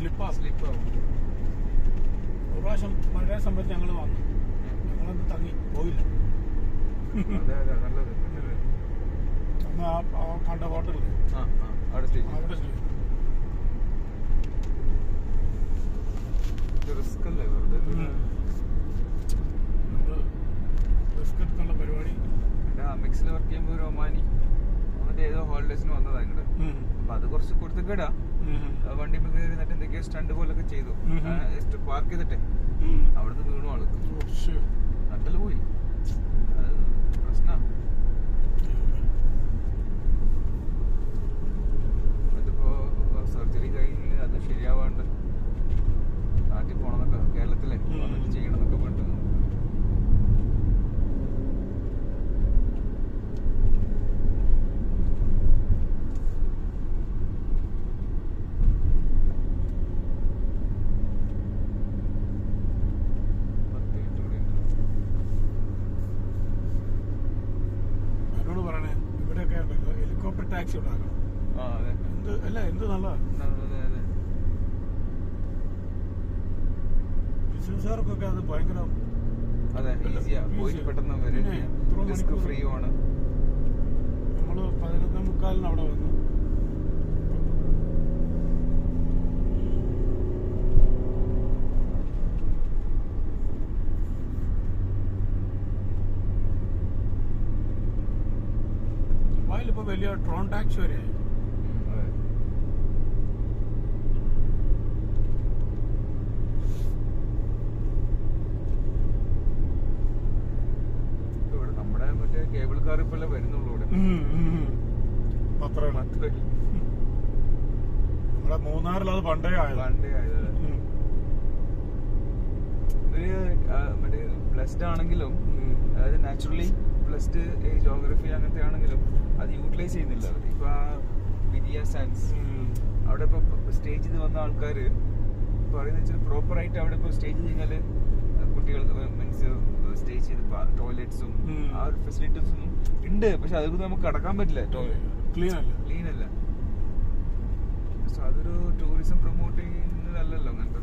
സ്ലിപ്പാവും. ഒരു പ്രാവശ്യം മഴയെ സംബന്ധിച്ച് ഞങ്ങൾ വന്നു, ഞങ്ങളൊന്ന് തങ്ങി പോയില്ല. അന്ന് ആ കണ്ട ഹോട്ടലിൽ അവിടെ സ്റ്റേ റിസ്ക് അല്ലേ വെറുതെ റിസ്ക് എടുത്തുള്ള പരിപാടി. മിക്സിൽ വർക്ക് ചെയ്യുമ്പോൾ ഒരു ഒമാനി അവന്റെ ഏതോ ഹോളിഡേസിന് വന്നതാ ഇങ്ങോട്ട്. അപ്പൊ അത് കുറച്ച് കൊടുത്തിട്ടാ വണ്ടി കയറി എന്നിട്ട് എന്തൊക്കെയോ സ്റ്റണ്ട് പോലൊക്കെ ചെയ്തു. പാർക്ക് ചെയ്തിട്ടെ അവിടുന്ന് വീണു ആള്, നട്ടല് പോയി. അത് പ്രശ്നമാണ്. അതിപ്പോ സർജറി കഴിഞ്ഞ് അത് ശരിയാവാണ്ട് നാട്ടിൽ പോണമെന്നൊക്കെ, കേരളത്തിലെ വന്നിട്ട് ചെയ്യണമെന്നൊക്കെ പറഞ്ഞിട്ട് ഹെലികോപ്റ്റർ ടാക്സി ഉണ്ടാക്കണം. എന്ത് നല്ലതാ. ബിസിനസ്സുകാർക്കൊക്കെ അത് ഭയങ്കര റിസ്ക് ഫ്രീ ആണ്. നമ്മള് 11:45 അവിടെ വന്നു. ഇപ്പൊ വലിയ ട്രോൺ ടാക്സി വരെ നമ്മുടെ മറ്റേ കേബിൾ കാർ ഇപ്പൊ വരുന്നുള്ളൂ ഇവിടെ. നമ്മുടെ മൂന്നാറിൽ അത് പണ്ടേ ആയത്. മറ്റേ ബ്ലെസ്ഡ് ആണെങ്കിലും, അതായത് നാച്ചുറലി ബ്ലെസ്ഡ് ജോഗ്രഫി അങ്ങനത്തെ ആണെങ്കിലും അത് യൂട്ടിലൈസ് ചെയ്യുന്നില്ല. ഇപ്പൊ ആ വിരിയ സാൻസ് അവിടെ ഇപ്പൊ സ്റ്റേ ചെയ്ത് വന്ന ആൾക്കാര് പറയുന്ന വെച്ചാൽ പ്രോപ്പർ ആയിട്ട് അവിടെ ഇപ്പൊ സ്റ്റേ ചെയ്ത് കഴിഞ്ഞാല് കുട്ടികൾ മീൻസ് സ്റ്റേ ചെയ്ത് ടോയ്ലറ്റ്സും ആ ഒരു ഫെസിലിറ്റീസും ഉണ്ട്. പക്ഷെ അതൊക്കെ നമുക്ക് കടക്കാൻ പറ്റില്ല. ക്ലീൻ അല്ല. സോ അതൊരു ടൂറിസം പ്രൊമോട്ട് ചെയ്യുന്നതല്ലല്ലോ അങ്ങനത്തെ.